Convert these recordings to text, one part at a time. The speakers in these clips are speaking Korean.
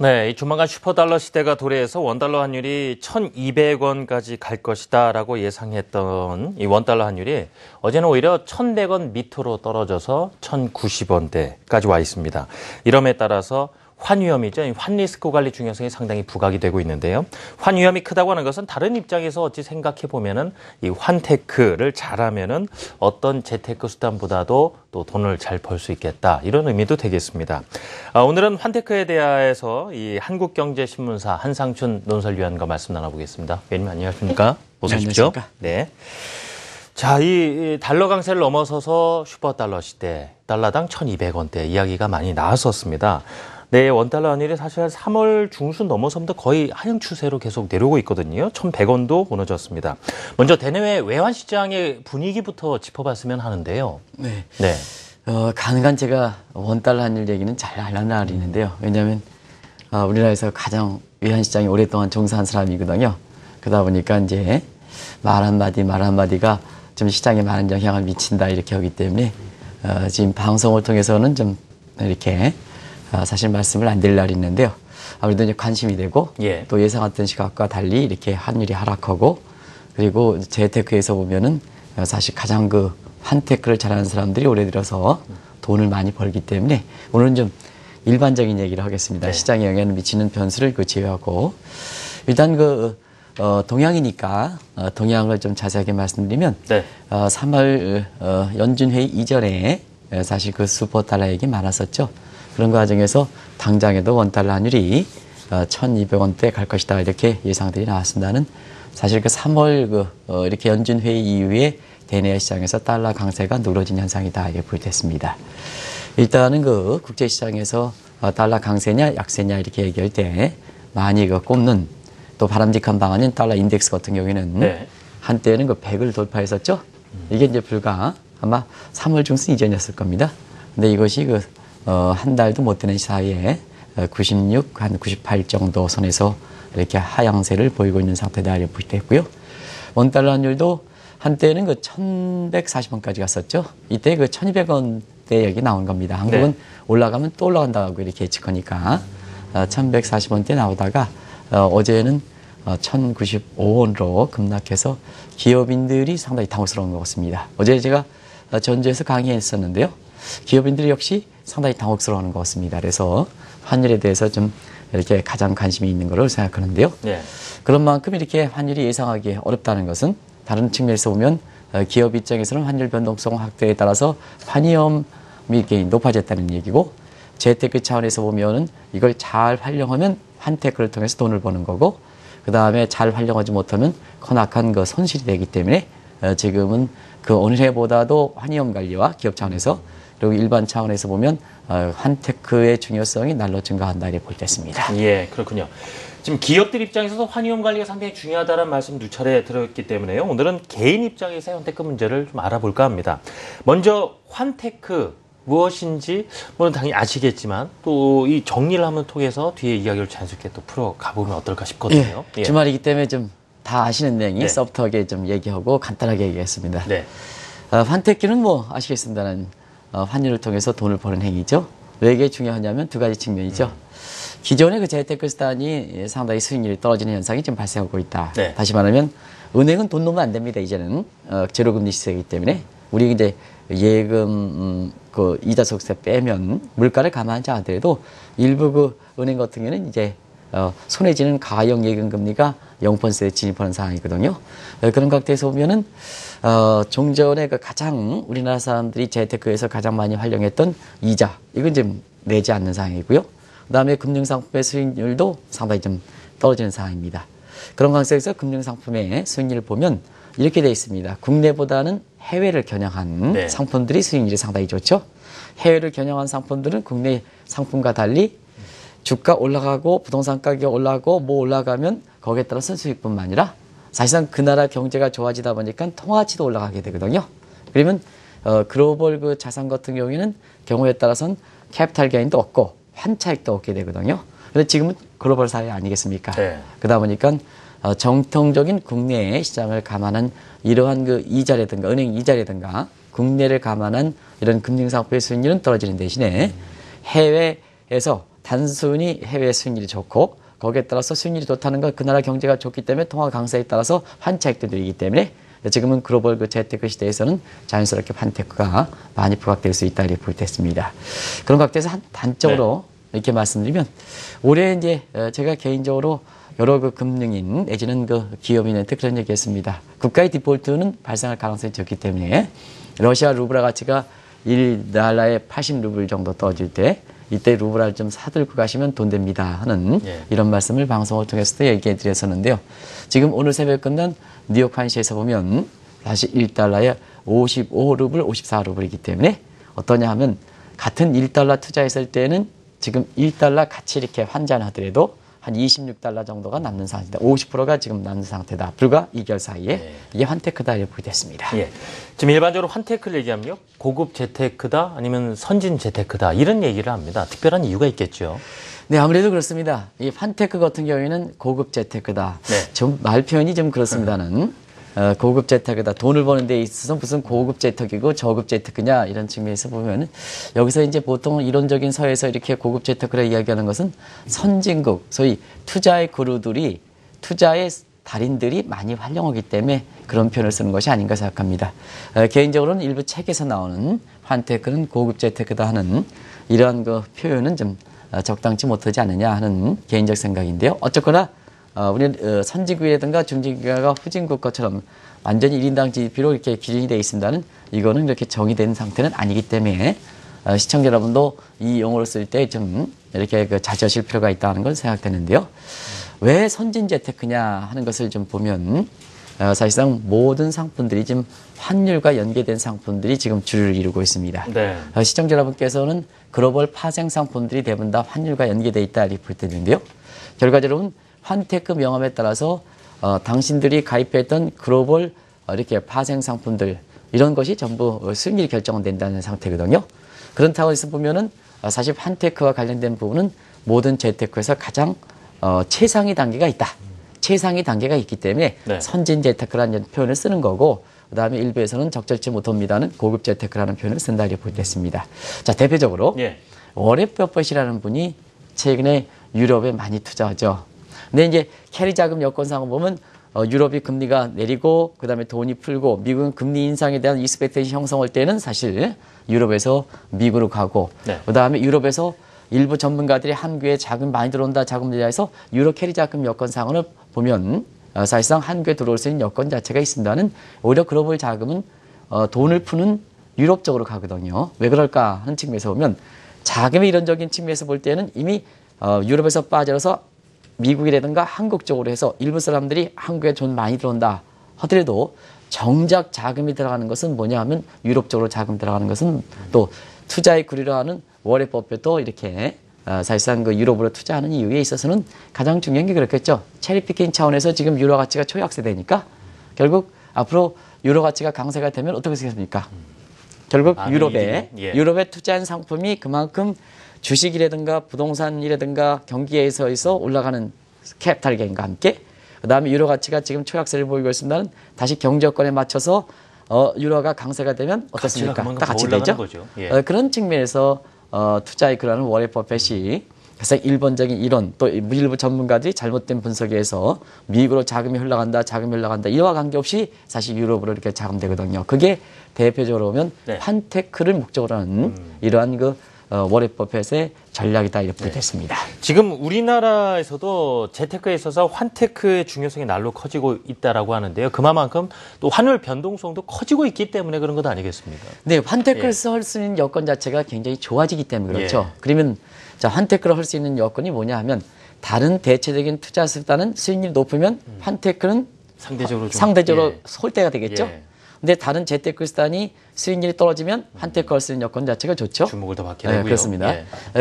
네, 이 조만간 슈퍼달러 시대가 도래해서 원달러 환율이 1,200원까지 갈 것이다라고 예상했던 이 원달러 환율이 어제는 오히려 1,100원 밑으로 떨어져서 1,090원대까지 와 있습니다. 이름에 따라서 환위험이죠. 환리스크 관리 중요성이 상당히 부각이 되고 있는데요. 환위험이 크다고 하는 것은 다른 입장에서 어찌 생각해 보면은 이 환테크를 잘하면은 어떤 재테크 수단보다도 또 돈을 잘 벌 수 있겠다. 이런 의미도 되겠습니다. 오늘은 환테크에 대해서 이 한국경제신문사 한상춘 논설위원과 말씀 나눠보겠습니다. 위원님 안녕하십니까? 어서 오십시오. 네. 자, 이 달러 강세를 넘어서서 슈퍼달러 시대, 달러당 1,200원대 이야기가 많이 나왔었습니다. 네, 원달러 환율이 사실 3월 중순 넘어서부터 거의 하향 추세로 계속 내려오고 있거든요. 1,100원도 무너졌습니다. 먼저 대내외 외환 시장의 분위기부터 짚어봤으면 하는데요. 네. 네. 가능한 제가 원달러 환율 얘기는 잘 하려나 있는데요. 왜냐하면 우리나라에서 가장 외환 시장에 오랫동안 종사한 사람이거든요. 그러다 보니까 이제 말 한마디가 좀 시장에 많은 영향을 미친다 이렇게 하기 때문에 지금 방송을 통해서는 좀 이렇게 사실 말씀을 안 드릴 날이 있는데요. 아무래도 이제 관심이 되고 또 예상했던 시각과 달리 이렇게 환율이 하락하고 그리고 재테크에서 보면은 사실 가장 그 환테크를 잘하는 사람들이 올해 들어서 돈을 많이 벌기 때문에 오늘은 좀 일반적인 얘기를 하겠습니다. 네. 시장에 영향을 미치는 변수를 제외하고 일단 동향이니까 동향을 좀 자세하게 말씀드리면 3월 연준회의 이전에 사실 그 슈퍼달러 얘기 많았었죠. 그런 과정에서 당장에도 원달러 환율이 1,200원대 갈 것이다 이렇게 예상들이 나왔습니다는 사실 그 3월 이렇게 연준회의 이후에 대내 시장에서 달러 강세가 누그러진 현상이다 이렇게 보여졌습니다. 일단은 그 국제시장에서 달러 강세냐 약세냐 이렇게 얘기할 때 많이 꼽는 또 바람직한 방안인 달러 인덱스 같은 경우에는 한때는 100을 돌파했었죠. 이게 이제 불과 아마 3월 중순 이전이었을 겁니다. 근데 이것이 한 달도 못 되는 사이에 96, 한 98 정도 선에서 이렇게 하향세를 보이고 있는 상태다 이렇게 보이고요. 원달러 환율도 한때는 1,140원까지 갔었죠. 이때 1,200원대 여기 나온 겁니다. 한국은 올라가면 또 올라간다고 이렇게 예측하니까 1,140원대 나오다가 어제는 1,095원으로 급락해서 기업인들이 상당히 당혹스러운 것 같습니다. 어제 제가 전주에서 강의했었는데요. 기업인들이 역시 상당히 당혹스러워하는 것 같습니다. 그래서 환율에 대해서 좀 이렇게 가장 관심이 있는 것으로 생각하는데요. 그런 만큼 이렇게 환율이 예상하기 어렵다는 것은 다른 측면에서 보면 기업 입장에서는 환율 변동성 확대에 따라서 환위험이 높아졌다는 얘기고 재테크 차원에서 보면은 이걸 잘 활용하면 환테크를 통해서 돈을 버는 거고 그 다음에 잘 활용하지 못하면 커낙한 손실이 되기 때문에 지금은 어느 해보다도 환위험 관리와 기업 차원에서 그리고 일반 차원에서 보면 환테크의 중요성이 날로 증가한다 이렇게 볼 때 있습니다. 예, 그렇군요. 지금 기업들 입장에서도 환위험 관리가 상당히 중요하다는 말씀 두 차례 들었기 때문에요. 오늘은 개인 입장에서의 환테크 문제를 좀 알아볼까 합니다. 먼저 환테크 무엇인지 물론 당연히 아시겠지만 또 이 정리를 한번 통해서 뒤에 이야기를 자연스럽게 또 풀어가 보면 어떨까 싶거든요. 주말이기 때문에 좀 다 아시는 내용이 소프트하게 좀 얘기하고 간단하게 얘기했습니다. 환테크는 아시겠습니다는 환율을 통해서 돈을 버는 행위죠. 왜 이게 중요하냐면 두 가지 측면이죠. 기존의 재테크 수단이 상당히 수익률이 떨어지는 현상이 좀 발생하고 있다. 다시 말하면 은행은 돈 놓으면 안 됩니다. 이제는 제로금리 시세이기 때문에 우리 이제 예금 이자 속세 빼면 물가를 감안하지 않더라도 일부 은행 같은 경우는 이제 손에 쥐는 가용 예금 금리가 0%에 진입하는 상황이거든요. 그런 각도에서 보면은 종전에 가장 우리나라 사람들이 재테크에서 가장 많이 활용했던 이자 이건 좀 내지 않는 상황이고요. 그다음에 금융상품의 수익률도 상당히 좀 떨어지는 상황입니다. 그런 관계에서 금융상품의 수익률을 보면 이렇게 되어 있습니다. 국내보다는 해외를 겨냥한 상품들이 수익률이 상당히 좋죠. 해외를 겨냥한 상품들은 국내 상품과 달리 주가 올라가고 부동산 가격 올라가고 올라가면 거기에 따라서 수익뿐만 아니라 사실상 그 나라 경제가 좋아지다 보니까 통화치도 올라가게 되거든요. 그러면 글로벌 자산 같은 경우에 따라서는 캐피탈 게인도 얻고 환차익도 얻게 되거든요. 그런데 지금은 글로벌 사회 아니겠습니까? 그러다 보니까 정통적인 국내의 시장을 감안한 이러한 이자라든가 은행 이자라든가 국내를 감안한 이런 금융상품의 수익률은 떨어지는 대신에 해외에서 단순히 해외 수익률이 좋고 거기에 따라서 수익률이 좋다는 건 그 나라 경제가 좋기 때문에 통화 강세에 따라서 환차익도 늘리기 때문에 지금은 글로벌 그 재테크 시대에서는 자연스럽게 환테크가 많이 부각될 수 있다 이렇게 볼 때 있습니다. 그런 각도에서 한 단적으로 이렇게 말씀드리면 올해 이제 제가 개인적으로 여러 그 금융인 내지는 그 기업인한테 그런 얘기했습니다. 국가의 디폴트는 발생할 가능성이 적기 때문에 러시아 루블화 가치가 1달러에 80루블 정도 떨어질 때 이때 루블화를 좀 사들고 가시면 돈 됩니다 하는 이런 말씀을 방송을 통해서도 얘기해 드렸었는데요. 지금 오늘 새벽 끝난 뉴욕 환시에서 보면 다시 1달러에 55루블, 54루블이기 때문에 어떠냐 하면 같은 1달러 투자했을 때는 지금 1달러 같이 이렇게 환전하더라도 한 26달러 정도가 남는 상태다. 50%가 지금 남는 상태다. 불과 2개월 사이에 이게 환테크다 이렇게 보겠습니다. 예. 지금 일반적으로 환테크를 얘기하면요, 고급 재테크다 아니면 선진 재테크다 이런 얘기를 합니다. 특별한 이유가 있겠죠. 네, 아무래도 그렇습니다. 이 환테크 같은 경우에는 고급 재테크다. 좀 말 표현이 좀 그렇습니다는. 고급 재테크다. 돈을 버는 데 있어서 무슨 고급 재테크이고 저급 재테크냐 이런 측면에서 보면 여기서 이제 보통 이론적인 서에서 이렇게 고급 재테크를 이야기하는 것은 선진국, 소위 투자의 그루들이 투자의 달인들이 많이 활용하기 때문에 그런 표현을 쓰는 것이 아닌가 생각합니다. 개인적으로는 일부 책에서 나오는 환테크는 고급 재테크다 하는 이러한 그 표현은 좀 적당치 못하지 않느냐 하는 개인적 생각인데요. 어쨌거나 우리는 선진국이라든가 중진국과 후진국 것처럼 완전히 1인당 GDP로 이렇게 기준이 되어 있습니다는 이거는 이렇게 정의된 상태는 아니기 때문에 시청자 여러분도 이 용어를 쓸 때 좀 이렇게 자제하실 필요가 있다는 걸 생각되는데요. 왜 선진 재테크냐 하는 것을 좀 보면 사실상 모든 상품들이 지금 환율과 연계된 상품들이 지금 주류를 이루고 있습니다. 네. 시청자 여러분께서는 글로벌 파생 상품들이 대부분 다 환율과 연계되어 있다 이렇게 볼 때인데요. 결과적으로는 환테크 명함에 따라서 당신들이 가입했던 글로벌 이렇게 파생 상품들 이런 것이 전부 수익률이 결정된다는 상태거든요. 그런 타원에서 보면은 사실 환테크와 관련된 부분은 모든 재테크에서 가장 최상위 단계가 있다. 최상위 단계가 있기 때문에 선진 재테크라는 표현을 쓰는 거고 그다음에 일부에서는 적절치 못합니다는 고급 재테크라는 표현을 쓴다 이렇게 보겠습니다. 자, 대표적으로 워렌 버핏이라는 분이 최근에 유럽에 많이 투자하죠. 근데 이제 캐리 자금 여건상을 보면 유럽이 금리가 내리고 그다음에 돈이 풀고 미국은 금리 인상에 대한 익스펙테이션 형성할 때는 사실 유럽에서 미국으로 가고 그다음에 유럽에서 일부 전문가들이 한국에 자금 많이 들어온다 자금 대해서 유럽 캐리 자금 여건상을 보면 사실상 한국에 들어올 수 있는 여건 자체가 있습니다는 오히려 글로벌 자금은 돈을 푸는 유럽 쪽으로 가거든요. 왜 그럴까 하는 측면에서 보면 자금의 이론적인 측면에서 볼 때는 이미 유럽에서 빠져서 미국이라든가 한국 쪽으로 해서 일부 사람들이 한국에 돈 많이 들어온다 하더라도 정작 자금이 들어가는 것은 뭐냐 하면 유럽 쪽으로 자금 들어가는 것은 또 투자의 구리로 하는 워렌 버핏도 이렇게 사실상 그 유럽으로 투자하는 이유에 있어서는 가장 중요한 게 그렇겠죠. 체리피킹 차원에서 지금 유로 가치가 초약세되니까 결국 앞으로 유로 가치가 강세가 되면 어떻게 되겠습니까? 결국 유럽에 투자한 상품이 그만큼 주식이라든가 부동산이라든가 경기에서 올라가는 캐피탈 게인과 함께 그다음에 유로 가치가 지금 초약세를 보이고 있습니다는 다시 경제 여건에 맞춰서 유로가 강세가 되면 어떻습니까? 다 같이 되죠. 그런 측면에서 투자의 그러한 워렌 버핏이 가장 일본적인 이론 또 일부 전문가들이 잘못된 분석에 의해서 미국으로 자금이 흘러간다 이와 관계없이 사실 유럽으로 이렇게 자금되거든요. 그게 대표적으로 보면 환테크를 목적으로 하는 이러한 그 워렌 버핏의 전략이다 이렇게 됐습니다. 지금 우리나라에서도 재테크에 있어서 환테크의 중요성이 날로 커지고 있다라고 하는데요. 그만큼 또 환율 변동성도 커지고 있기 때문에 그런 것 아니겠습니까? 네, 환테크를 할 수 있는 여건 자체가 굉장히 좋아지기 때문에 그렇죠. 그러면 자, 환테크를 할 수 있는 여건이 뭐냐 하면 다른 대체적인 투자 수단은 수익률이 높으면 환테크는 상대적으로 솔대가 되겠죠. 근데 다른 재테크 수단이 수익률이 떨어지면 환테크 할 수 있는 여건 자체가 좋죠. 주목을 더 받게 되고요. 그렇습니다.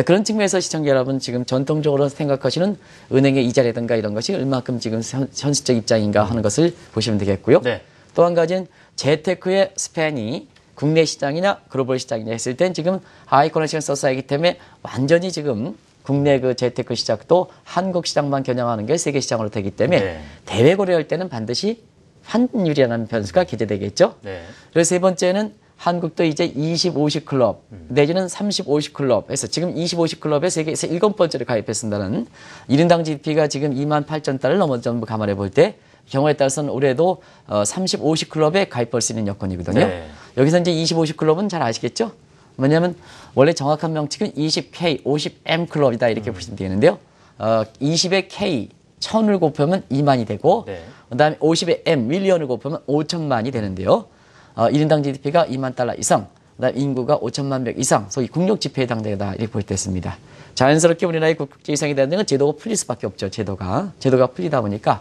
그런 측면에서 시청자 여러분 지금 전통적으로 생각하시는 은행의 이자라든가 이런 것이 얼마큼 지금 현실적 입장인가 하는 것을 보시면 되겠고요. 또 한 가지는 재테크의 스팬이 국내 시장이나 글로벌 시장이나 했을 땐 지금 하이 커넥션 소사이기 때문에 완전히 지금 국내 그 재테크 시장도 한국 시장만 겨냥하는 게 세계 시장으로 되기 때문에 대외 거래할 때는 반드시 환율이라는 변수가 기재되겠죠. 그래서 세 번째는 한국도 이제 20, 50 클럽 내지는 30, 50 클럽에서 지금 20, 50 클럽에 세계에서 7번째로 가입했습니다는 1인당 GDP가 지금 28,000달러를 넘어 전부 감안해 볼 때 경우에 따라서는 올해도 30, 50 클럽에 가입할 수 있는 여건이거든요. 네. 여기서 이제 20, 50 클럽은 잘 아시겠죠? 뭐냐면 원래 정확한 명칭은 20K, 50M 클럽이다 이렇게 보시면 되는데요. 20의 K, 1000을 곱하면 2만이 되고 네. 그다음에 50의 M, 밀리언을 곱하면 5천만이 되는데요. 1인당 GDP가 2만 달러 이상, 그다음 인구가 5천만 명 이상, 소위 국력 지표에 해당되다 이렇게 볼 때 있습니다. 자연스럽게 우리나라의 국제 이상이 되는 건 제도가 풀릴 수밖에 없죠. 제도가 풀리다 보니까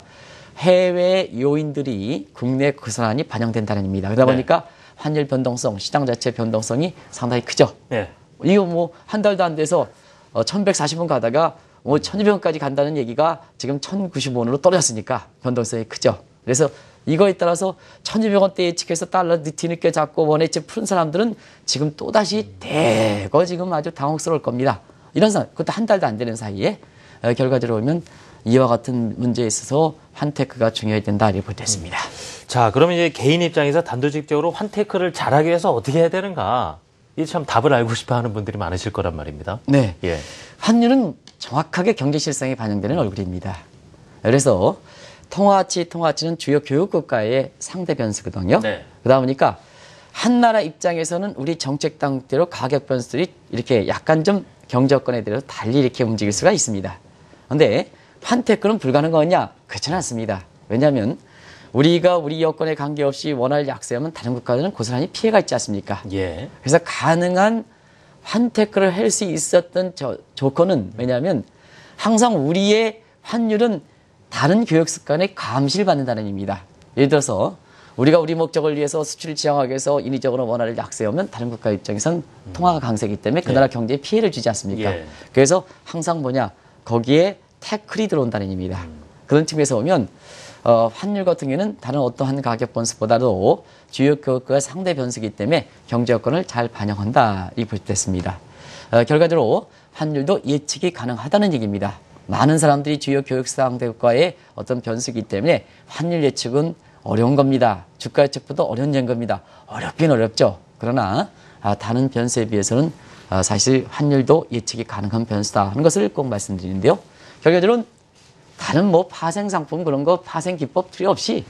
해외 요인들이 국내 거선하니 반영된다는 의미입니다. 그러다 네. 보니까 환율 변동성, 시장 자체 변동성이 상당히 크죠. 네. 이거 뭐 한 달도 안 돼서 1140원 가다가 뭐 1200원까지 간다는 얘기가 지금 1095원으로 떨어졌으니까 변동성이 크죠. 그래서 이거에 따라서 1200원대 예측해서 달러 뒤늦게 잡고 원해치 푸는 사람들은 지금 또다시 대거 지금 아주 당혹스러울 겁니다. 이런 상황, 그것도 한 달도 안 되는 사이에 결과적으로 보면 이와 같은 문제에 있어서 환테크가 중요해야 된다 이렇게 볼 때 있습니다. 자, 그러면 이제 개인 입장에서 단도직입적으로 환테크를 잘하기 위해서 어떻게 해야 되는가? 이 참 답을 알고 싶어 하는 분들이 많으실 거란 말입니다. 네. 예. 환율은 정확하게 경제 실상이 반영되는 얼굴입니다. 그래서 통화치는 주요 교육국가의 상대 변수거든요. 네. 그러다 보니까 한 나라 입장에서는 우리 정책 당대로 가격 변수들이 이렇게 약간 좀 경제 여건에 대해서 달리 이렇게 움직일 수가 있습니다. 그런데 환테크는 불가능하냐? 그렇지는 않습니다. 왜냐하면 우리가 우리 여건에 관계없이 원화를 약세하면 다른 국가들은 고스란히 피해가 있지 않습니까? 예. 그래서 가능한 환테크를 할 수 있었던 조건은 왜냐하면 항상 우리의 환율은 다른 교육 습관에 감시를 받는다는 의미입니다. 예를 들어서 우리가 우리 목적을 위해서 수출을 지향하기 위해서 인위적으로 원화를 약세하면 다른 국가 입장에선 통화가 강세이기 때문에 그 나라 경제에 피해를 주지 않습니까? 예. 그래서 항상 거기에 태클이 들어온다는 의미입니다. 그런 측면에서 보면 환율 같은 경우에는 다른 어떠한 가격 변수보다도 주요 교육과의 상대 변수이기 때문에 경제 여건을 잘 반영한다 이 볼 때 있습니다. 결과적으로 환율도 예측이 가능하다는 얘기입니다. 많은 사람들이 주요 교육 상대국가의 어떤 변수이기 때문에 환율 예측은 어려운 겁니다. 주가 예측보다 어려운 겁니다. 어렵긴 어렵죠. 그러나 다른 변수에 비해서는 사실 환율도 예측이 가능한 변수다 하는 것을 꼭 말씀드리는데요. 결과적으로는 다른 뭐 파생 상품 그런 거 파생 기법 필요 없이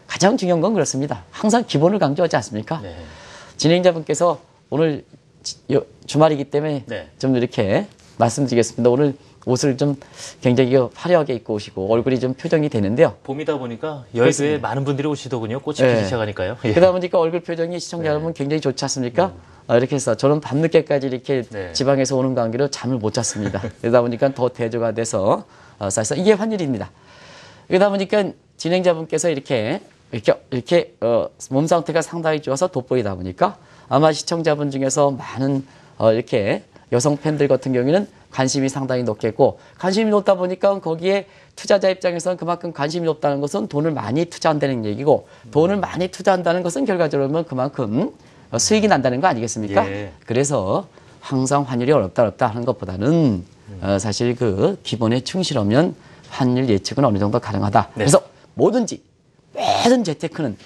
가장 중요한 건 그렇습니다. 항상 기본을 강조하지 않습니까? 네. 진행자분께서 오늘 주말이기 때문에 네. 좀 이렇게 말씀드리겠습니다. 오늘 옷을 좀 굉장히 화려하게 입고 오시고 얼굴이 좀 표정이 되는데요. 봄이다 보니까 여의도에 많은 분들이 오시더군요. 꽃이 네. 피기 시작하니까요. 예. 그러다 보니까 얼굴 표정이 시청자 여러분 굉장히 좋지 않습니까? 이렇게 해서 저는 밤늦게까지 이렇게 네. 지방에서 오는 관계로 잠을 못 잤습니다. 그러다 보니까 더 대조가 돼서 사실상 이게 환율입니다. 그러다 보니까 진행자분께서 이렇게 몸 상태가 상당히 좋아서 돋보이다 보니까 아마 시청자분 중에서 많은 이렇게 여성 팬들 같은 경우에는 관심이 상당히 높겠고 관심이 높다 보니까 거기에 투자자 입장에서는 그만큼 관심이 높다는 것은 돈을 많이 투자한다는 얘기고 돈을 많이 투자한다는 것은 결과적으로 그만큼 수익이 난다는 거 아니겠습니까? 예. 그래서 항상 환율이 어렵다 하는 것보다는 사실 그 기본에 충실하면 환율 예측은 어느 정도 가능하다. 네. 그래서 모든 재테크는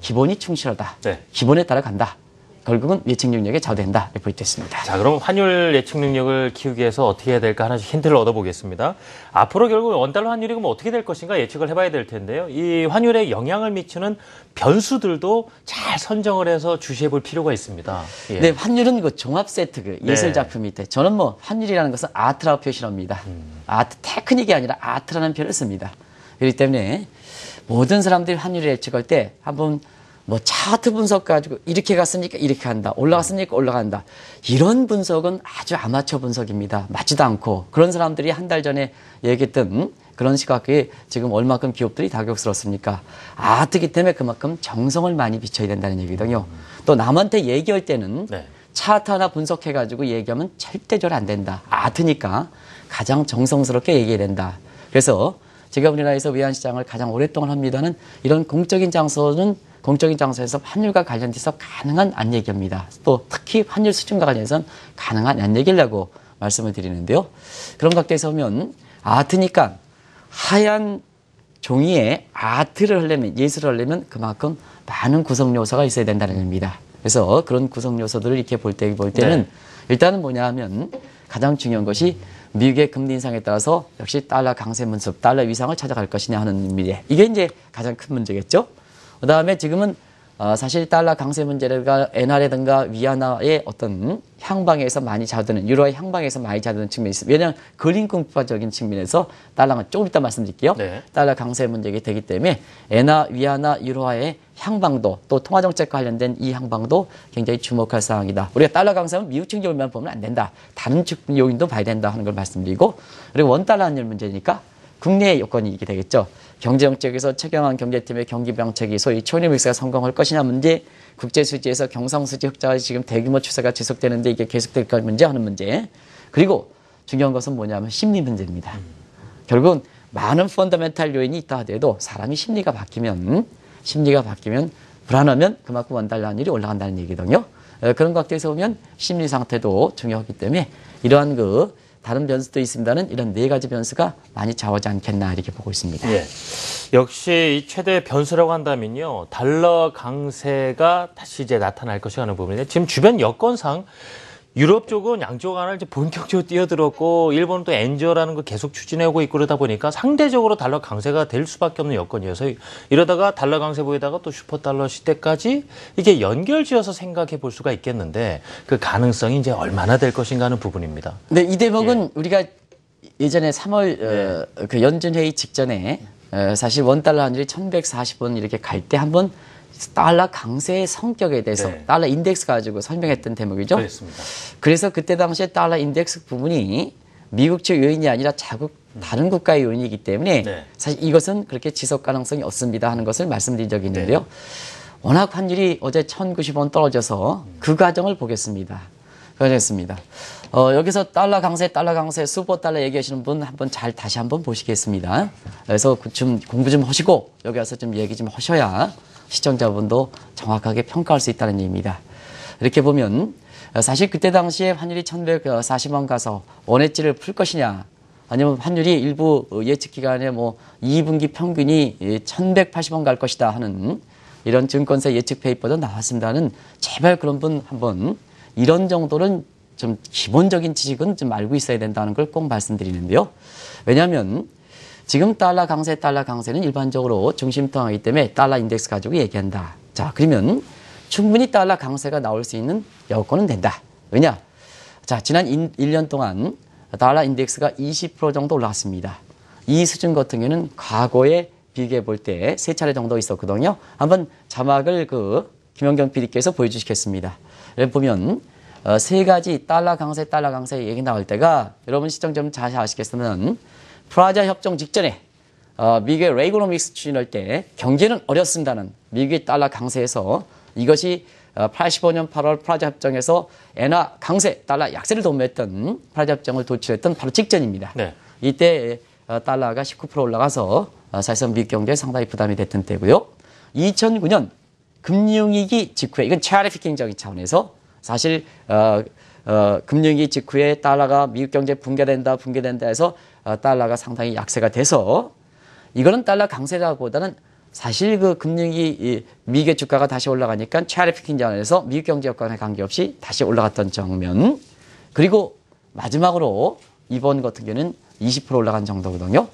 기본이 충실하다. 네. 기본에 따라 간다. 결국은 예측 능력에 좌우된다. 이렇게 볼 때 있습니다. 자, 그럼 환율 예측 능력을 키우기 위해서 어떻게 해야 될까 하나씩 힌트를 얻어보겠습니다. 앞으로 결국 원달러 환율이 그럼 어떻게 될 것인가 예측을 해봐야 될 텐데요. 이 환율에 영향을 미치는 변수들도 잘 선정을 해서 주시해 볼 필요가 있습니다. 예. 네, 환율은 그 종합 세트, 그 예술 네. 작품이 있대. 저는 뭐 환율이라는 것은 아트라고 표시합니다. 아트, 테크닉이 아니라 아트라는 표현을 씁니다. 그렇기 때문에 모든 사람들이 환율을 예측할 때 한번 뭐 차트 분석 가지고 이렇게 갔으니까 이렇게 한다. 올라갔으니까 올라간다. 이런 분석은 아주 아마추어 분석입니다. 맞지도 않고 그런 사람들이 한 달 전에 얘기했던 그런 시각에 지금 얼마큼 기업들이 다격스럽습니까? 아트기 때문에 그만큼 정성을 많이 비춰야 된다는 얘기거든요. 또 남한테 얘기할 때는 네. 차트 하나 분석해가지고 얘기하면 절대적으로 안 된다. 아트니까 가장 정성스럽게 얘기해야 된다. 그래서 제가 우리나라에서 외환시장을 가장 오랫동안 합니다는 이런 공적인 장소에서 환율과 관련돼서 가능한 안 얘기합니다. 또 특히 환율 수준과 관련해서는 가능한 안 얘기라고 말씀을 드리는데요. 그런 각도에서 보면 아트니까 하얀 종이에 아트를 하려면 예술을 하려면 그만큼 많은 구성 요소가 있어야 된다는 의미입니다. 그래서 그런 구성 요소들을 이렇게 볼 때는 네. 일단은 뭐냐 하면 가장 중요한 것이 미국의 금리 인상에 따라서 역시 달러 강세 문습, 달러 위상을 찾아갈 것이냐 하는 의미에 이게 이제 가장 큰 문제겠죠. 그다음에 지금은 사실 달러 강세 문제가 엔화라든가 위안화의 어떤 향방에서 많이 자드는 유로의 향방에서 많이 자드는 측면이 있습니다. 왜냐하면 근린공파적인 측면에서 달러가 조금 이따 말씀드릴게요. 네. 달러 강세 문제가 되기 때문에 엔화, 위안화, 유로화의 향방도 또 통화정책과 관련된 이 향방도 굉장히 주목할 사항이다. 우리가 달러 강세는 미국 측 요인만 보면 안 된다. 다른 측 요인도 봐야 된다 하는 걸 말씀드리고 그리고 원달러 환율 문제니까 국내의 요건이 이게 되겠죠. 경제정책에서 최경환 경제팀의 경기병책이 소위 초이믹스가 성공할 것이냐 문제, 국제수지에서 경상수지 흑자가 지금 대규모 추세가 지속되는데 이게 계속될 까 문제 하는 문제. 그리고 중요한 것은 뭐냐면 심리 문제입니다. 결국은 많은 펀더멘탈 요인이 있다 하더라도 사람이 심리가 바뀌면 불안하면 그만큼 원달러 환율이 올라간다는 얘기거든요. 그런 각도에서 보면 심리 상태도 중요하기 때문에 이러한 다른 변수도 있습니다는 이런 네 가지 변수가 많이 좌우하지 않겠나 이렇게 보고 있습니다. 예. 역시 이 최대 변수라고 한다면요. 달러 강세가 다시 이제 나타날 것이라는 부분인데 지금 주변 여건상 유럽 쪽은 양쪽 하나를 이제 본격적으로 뛰어들었고 일본은 또 엔저라는 거 계속 추진하고 있고 그러다 보니까 상대적으로 달러 강세가 될 수밖에 없는 여건이어서 이러다가 달러 강세 보이다가 또 슈퍼달러 시대까지 이게 연결지어서 생각해 볼 수가 있겠는데 그 가능성이 이제 얼마나 될 것인가 하는 부분입니다. 네, 이 대목은 우리가 예전에 3월 그 연준회의 직전에 사실 원달러 환율이 1140원 이렇게 갈 때 한번 달러 강세의 성격에 대해서 네. 달러 인덱스 가지고 설명했던 대목이죠. 그렇습니다. 그래서 그때 당시에 달러 인덱스 부분이 미국 측 요인이 아니라 다른 국가의 요인이기 때문에 네. 사실 이것은 그렇게 지속 가능성이 없습니다 하는 것을 말씀드린 적이 있는데요. 워낙 환율이 어제 1,090원 떨어져서 그 과정을 보겠습니다. 그렇습니다. 여기서 달러 강세, 슈퍼 달러 얘기하시는 분 한번 다시 한번 보시겠습니다. 그래서 좀 공부 좀 하시고 여기 와서 좀 얘기 좀 하셔야 시청자분도 정확하게 평가할 수 있다는 얘기입니다. 이렇게 보면 사실 그때 당시에 환율이 1,140원 가서 원해지를 풀 것이냐 아니면 환율이 일부 예측 기간에 2분기 평균이 1,180원 갈 것이다 하는 이런 증권사 예측 페이퍼도 나왔습니다는 제발 그런 분 한번 이런 정도는 좀 기본적인 지식은 좀 알고 있어야 된다는 걸 꼭 말씀드리는데요. 왜냐하면 지금 달러 강세는 일반적으로 중심통화이기 때문에 달러 인덱스 가지고 얘기한다. 자, 그러면 충분히 달러 강세가 나올 수 있는 여건은 된다. 왜냐? 자, 지난 1년 동안 달러 인덱스가 20% 정도 올라갔습니다. 이 수준 같은 경우는 과거에 비교해 볼 때 3차례 정도 있었거든요. 한번 자막을 김영경 PD께서 보여주시겠습니다. 여기 보면 세 가지 달러 강세 얘기 나올 때가 여러분 시청자분 잘 아시겠으면 프라자 협정 직전에 미국의 레이거노믹스 추진할 때 경제는 어렵습니다는 미국의 달러 강세에서 이것이 85년 8월 프라자 협정에서 엔화 강세, 달러 약세를 도모했던 프라자 협정을 도출했던 바로 직전입니다. 네. 이때 달러가 19% 올라가서 사실상 미국 경제에 상당히 부담이 됐던 때고요. 2009년 금융위기 직후에 이건 트래피킹적인 차원에서 사실 금융위기 직후에 달러가 미국 경제 붕괴된다 해서 달러가 상당히 약세가 돼서 이거는 달러 강세라기보다는 사실 금융위기 미국의 주가가 다시 올라가니까 트래피킹 차원에서 미국 경제 여건에 관계없이 다시 올라갔던 정면 그리고 마지막으로 이번 같은 경우는 20% 올라간 정도거든요.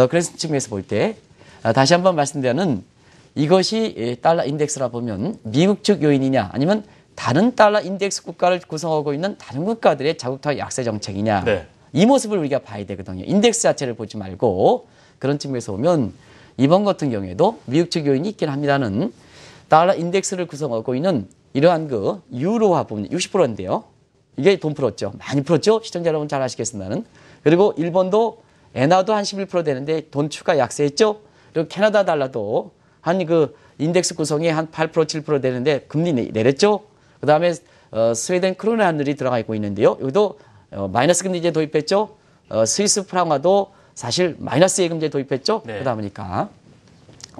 그래서 측면에서 볼 때 다시 한번 말씀드리면 이것이 달러 인덱스라 보면 미국 측 요인이냐 아니면 다른 달러 인덱스 국가를 구성하고 있는 다른 국가들의 자국통화 약세 정책이냐 네. 이 모습을 우리가 봐야 되거든요. 인덱스 자체를 보지 말고 그런 측면에서 보면 이번 같은 경우에도 미국 측 요인이 있긴 합니다는 달러 인덱스를 구성하고 있는 이러한 유로화 부분 60%인데요. 이게 돈 풀었죠. 많이 풀었죠. 시청자 여러분 잘 아시겠습니다는. 그리고 일본도 엔화도 한 11% 되는데 돈 추가 약세했죠. 그리고 캐나다 달러도 한 인덱스 구성이 한 8% 7% 되는데 금리 내렸죠. 그 다음에 스웨덴 크로나 환율이 들어가 있고 있는데요. 여기도 마이너스 금리제 도입했죠. 스위스 프랑화도 사실 마이너스 예금제 도입했죠. 네. 그러다 보니까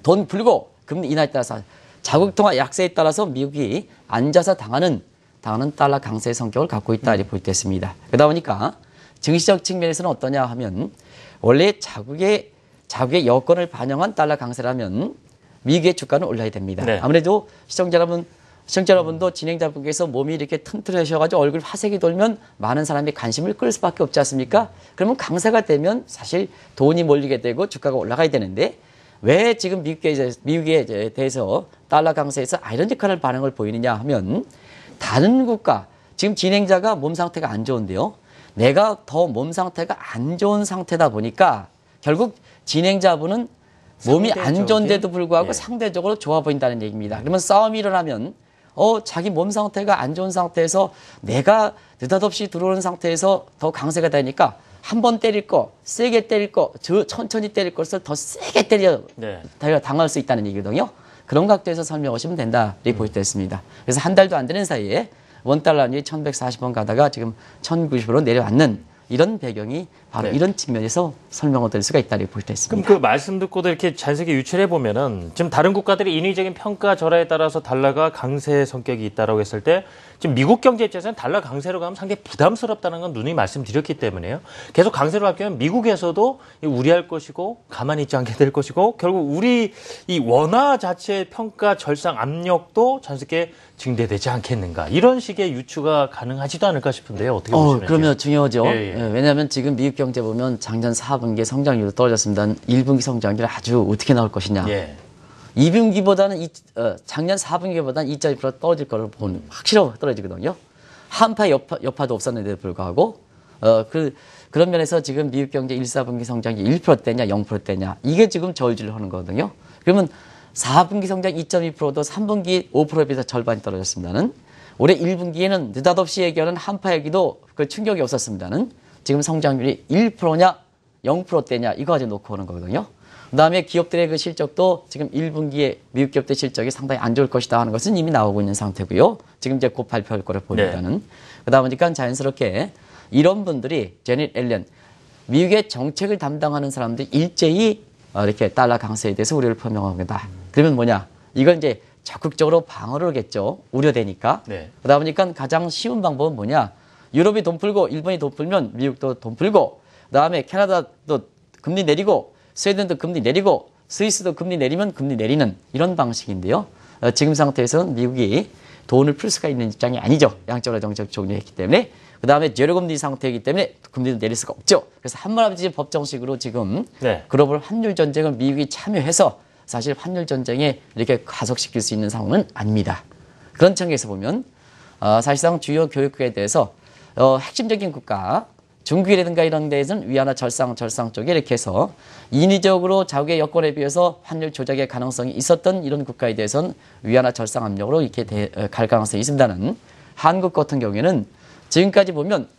돈 풀고 금리 인하에 따라서 자국통화 약세에 따라서 미국이 앉아서 당하는 달러 강세의 성격을 갖고 있다 이렇게 볼 때 있습니다. 그러다 보니까 증시적 측면에서는 어떠냐 하면 원래 자국의 여건을 반영한 달러 강세라면 미국의 주가는 올라야 됩니다. 네. 아무래도 시청자 여러분 시청자 여러분도 진행자분께서 몸이 이렇게 튼튼하셔가지고 얼굴 화색이 돌면 많은 사람이 관심을 끌 수밖에 없지 않습니까? 그러면 강세가 되면 사실 돈이 몰리게 되고 주가가 올라가야 되는데 왜 지금 미국에 대해서 달러 강세에서 아이러니컬한 반응을 보이느냐 하면 다른 국가, 지금 진행자가 몸 상태가 안 좋은데요. 내가 더 몸 상태가 안 좋은 상태다 보니까 결국 진행자분은 몸이 안 좋은데도 불구하고 예. 상대적으로 좋아 보인다는 얘기입니다. 그러면 싸움이 일어나면 자기 몸 상태가 안 좋은 상태에서 내가 느닷없이 들어오는 상태에서 더 강세가 되니까 한 번 때릴 거, 세게 때릴 거, 천천히 때릴 것을 더 세게 때려 당할 수 있다는 얘기거든요. 그런 각도에서 설명하시면 된다 이렇게 볼 때 있습니다. 그래서 한 달도 안 되는 사이에 원달러이 1140원 가다가 지금 1090으로 내려왔는 이런 배경이 바로 이런 측면에서 설명을 드릴 수가 있다고 볼 때 있습니다. 그럼 그 말씀 듣고도 이렇게 자세하게 유추해 보면은 지금 다른 국가들의 인위적인 평가 절하에 따라서 달러가 강세 성격이 있다라고 했을 때 지금 미국 경제 입장에서는 달러 강세로 가면 상당히 부담스럽다는 건 누누이 말씀드렸기 때문에요. 계속 강세로 갈 경우는 미국에서도 우려할 것이고 가만히 있지 않게 될 것이고 결국 우리 이 원화 자체의 평가 절상 압력도 자연스럽게 증대되지 않겠는가 이런 식의 유추가 가능하지도 않을까 싶은데요. 어떻게 보시는지요? 그러면 중요하죠. 예. 왜냐하면 지금 미국 경제 보면 작년 4분기 성장률도 떨어졌습니다. 1분기 성장률 아주 어떻게 나올 것이냐. 2분기보다는 작년 4분기보다는 2.2% 떨어질 거를 보는 확실하게 떨어지거든요. 한파 여파도 없었는데도 불구하고 그런 면에서 지금 미국 경제 1, 4분기 성장이 1%대냐 0%대냐 이게 지금 저울질을 하는 거거든요. 그러면 4분기 성장 2.2%도 3분기 5%에 비해서 절반이 떨어졌습니다는 올해 1분기에는 느닷없이 얘기하는 한파 얘기도 그 충격이 없었습니다는 지금 성장률이 1%냐 0%대냐 이거 가지고 놓고 오는 거거든요. 그다음에 기업들의 그 실적도 지금 1분기에 미국 기업들 실적이 상당히 안 좋을 것이다 하는 것은 이미 나오고 있는 상태고요. 지금 이제 곧 발표할 거를 보니까는 그러다 보니까 자연스럽게 이런 분들이 제닛 앨런 미국의 정책을 담당하는 사람들이 일제히 이렇게 달러 강세에 대해서 우려를 표명합니다. 그러면 뭐냐? 이건 이제 적극적으로 방어를 하겠죠. 우려되니까. 그러다 보니까 가장 쉬운 방법은 뭐냐? 유럽이 돈 풀고 일본이 돈 풀면 미국도 돈 풀고 그다음에 캐나다도 금리 내리고 스웨덴도 금리 내리고 스위스도 금리 내리면 금리 내리는 이런 방식인데요. 지금 상태에서는 미국이 돈을 풀 수가 있는 입장이 아니죠. 양적으로 정책 종료했기 때문에. 그다음에 제로금리 상태이기 때문에 금리도 내릴 수가 없죠. 그래서 한마디로 법정식으로 지금 글로벌 환율 전쟁을 미국이 참여해서 사실 환율 전쟁에 이렇게 가속시킬 수 있는 상황은 아닙니다. 그런 측면에서 보면 사실상 주요 교육국에 대해서 핵심적인 국가 중국이라든가 이런 데에서는 위안화 절상 쪽에 이렇게 해서 인위적으로 자국의 여건에 비해서 환율 조작의 가능성이 있었던 이런 국가에 대해서는 위안화 절상 압력으로 이렇게 갈 가능성이 있습니다는 한국 같은 경우에는 지금까지 보면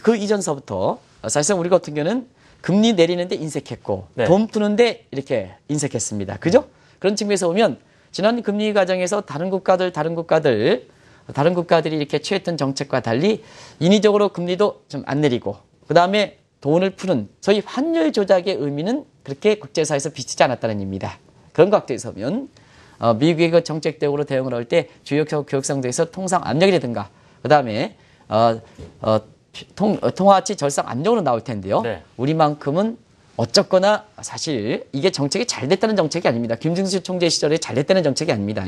그 이전서부터 사실상 우리 같은 경우는 금리 내리는데 인색했고 돈 푸는데 이렇게 인색했습니다. 그죠? 그런 측면에서 보면 지난 금리 과정에서 다른 국가들이 이렇게 취했던 정책과 달리 인위적으로 금리도 좀 안 내리고 그다음에 돈을 푸는 소위 환율 조작의 의미는 그렇게 국제사회에서 비치지 않았다는 얘기입니다. 그런 각도에서 보면 미국의 그 정책적으로 대응을 할 때 주요 교육상대에서 통상 압력이라든가 그다음에 통화치 절상 압력으로 나올 텐데요. 우리만큼은 어쨌거나 사실 이게 정책이 잘 됐다는 정책이 아닙니다. 김정수 총재 시절에 잘 됐다는 정책이 아닙니다.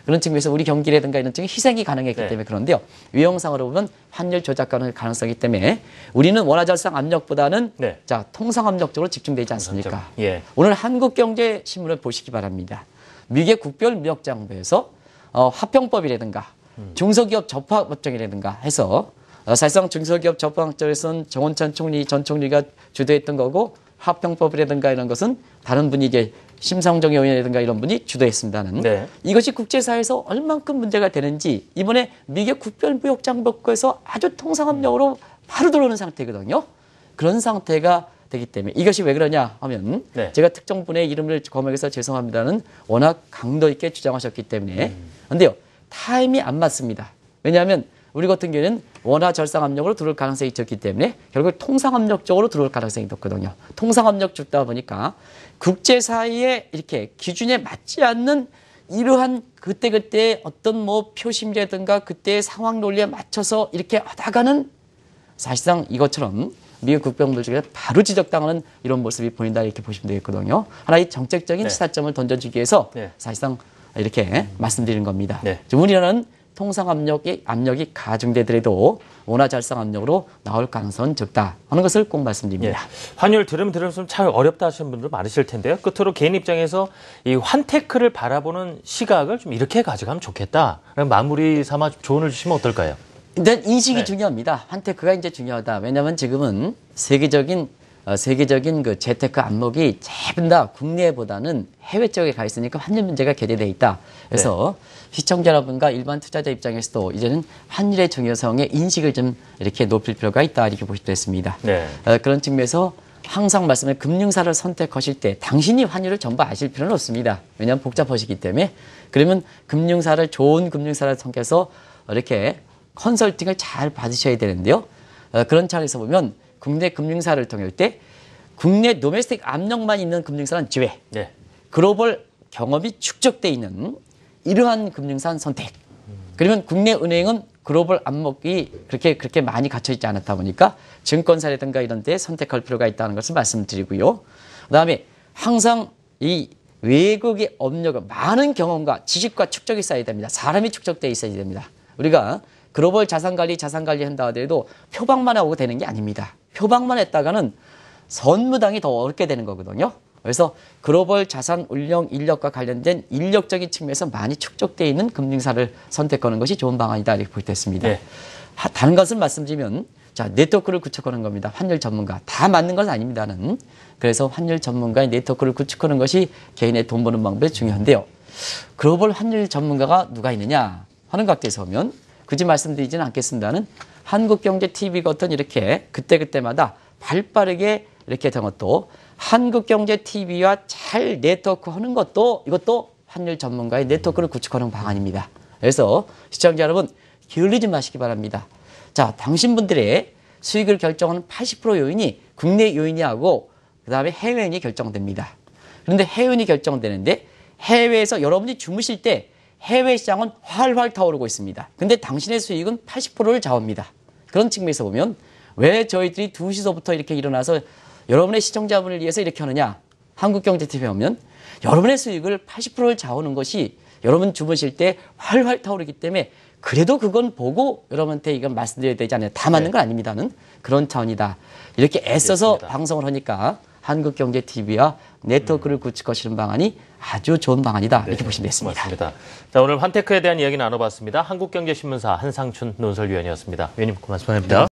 그런 측면에서 우리 경기라든가 이런 쪽에 희생이 가능했기 때문에 그런데요. 유형상으로 보면 환율 조작 가능성이기 때문에 우리는 원화 절상 압력보다는 통상 압력적으로 집중되지 않습니까? 오늘 한국경제신문을 보시기 바랍니다. 미국의 국별무역장부에서 화평법이라든가 중소기업 접합법정이라든가 해서 사실상 중소기업 접합법정에서는 정원찬 전 총리가 주도했던 거고 화평법이라든가 이런 것은 다른 분이 이제 심상정의원이라든가 이런 분이 주도했습니다는 이것이 국제사회에서 얼만큼 문제가 되는지 이번에 미국 국별무역장벽에서 아주 통상압력으로 바로 들어오는 상태거든요. 그런 상태가 되기 때문에 이것이 왜 그러냐 하면 제가 특정 분의 이름을 거명해서 죄송합니다는 워낙 강도 있게 주장하셨기 때문에 근데요. 타임이 안 맞습니다. 왜냐하면 우리 같은 경우에는 원화 절상 압력으로 들어올 가능성이 있었기 때문에 결국 통상 압력적으로 들어올 가능성이 높거든요. 통상 압력 주다 보니까 국제사회의 이렇게 기준에 맞지 않는 이러한 그때그때 어떤 뭐 표심이라든가 그때의 상황 논리에 맞춰서 이렇게 하다가는 사실상 이것처럼 미국 국병들 중에 바로 지적당하는 이런 모습이 보인다 이렇게 보시면 되겠거든요. 하나의 정책적인 시사점을 던져주기 위해서 사실상 이렇게 말씀드리는 겁니다. 네. 우리나라는 통상 압력이 가중되더라도 원화 잘상 압력으로 나올 가능성은 적다 하는 것을 꼭 말씀드립니다. 예. 환율 들으면 참 어렵다 하시는 분들 많으실 텐데요. 끝으로 개인 입장에서 이 환테크를 바라보는 시각을 좀 이렇게 가져가면 좋겠다. 마무리 삼아 조언을 주시면 어떨까요? 일단 인식이 네. 중요합니다. 환테크가 이제 중요하다. 왜냐하면 지금은 세계적인 그 재테크 안목이 전부 다 국내보다는 해외 쪽에 가 있으니까 환율 문제가 개재돼 있다. 그래서 시청자 여러분과 일반 투자자 입장에서도 이제는 환율의 중요성에 인식을 좀 이렇게 높일 필요가 있다 이렇게 보시도 했습니다. 네. 그런 측면에서 항상 말씀을 금융사를 선택하실 때 당신이 환율을 전부 아실 필요는 없습니다. 왜냐하면 복잡하시기 때문에. 그러면 좋은 금융사를 선택해서 이렇게 컨설팅을 잘 받으셔야 되는데요. 그런 차원에서 보면 국내 금융사를 통할 때 국내 도메스틱 압력만 있는 금융사는 제외. 네. 글로벌 경험이 축적돼 있는 이러한 금융사 선택. 그러면 국내 은행은 글로벌 압력이 그렇게 많이 갖춰 있지 않았다 보니까 증권사라든가 이런 데 선택할 필요가 있다는 것을 말씀드리고요. 그다음에 항상 이 외국의 업력은 많은 경험과 지식과 축적이 쌓여야 됩니다. 사람이 축적돼 있어야 됩니다. 우리가 글로벌 자산관리 한다 하더라도 표방만 하고 되는 게 아닙니다. 표방만 했다가는 선무당이 더 어렵게 되는 거거든요. 그래서 글로벌 자산 운용 인력과 관련된 인력적인 측면에서 많이 축적되어 있는 금융사를 선택하는 것이 좋은 방안이다 이렇게 볼 때 있습니다. 네. 다른 것을 말씀드리면 네트워크를 구축하는 겁니다. 환율 전문가. 다 맞는 건 아닙니다는. 그래서 환율 전문가의 네트워크를 구축하는 것이 개인의 돈 버는 방법이 중요한데요. 글로벌 환율 전문가가 누가 있느냐 하는 각도에서 보면 굳이 말씀드리지는 않겠습니다는 한국경제TV 같은 이렇게 그때그때마다 발빠르게 이렇게 된 것도 한국경제TV와 잘 네트워크 하는 것도 이것도 환율 전문가의 네트워크를 구축하는 방안입니다. 그래서 시청자 여러분 게을리지 마시기 바랍니다. 자, 당신분들의 수익을 결정하는 80% 요인이 국내 요인이 하고 그다음에 해외 요인이 결정됩니다. 그런데 해외 요인이 결정되는데 해외에서 여러분이 주무실 때 해외 시장은 활활 타오르고 있습니다. 근데 당신의 수익은 80%를 좌우합니다. 그런 측면에서 보면 왜 저희들이 2시서부터 이렇게 일어나서 여러분의 시청자분을 위해서 이렇게 하느냐. 한국경제TV에 오면 여러분의 수익을 80%를 좌우하는 것이 여러분 주무실 때 활활 타오르기 때문에 그래도 그건 보고 여러분한테 이건 말씀드려야 되지 않아요. 다 맞는 건 아닙니다는 그런 차원이다. 이렇게 애써서 알겠습니다. 방송을 하니까 한국경제TV와 네트워크를 구축하시는 방안이 아주 좋은 방안이다. 이렇게 보시면 되겠습니다. 고맙습니다. 자, 오늘 환테크에 대한 이야기 나눠봤습니다. 한국경제신문사 한상춘 논설위원이었습니다. 위원님 고맙습니다.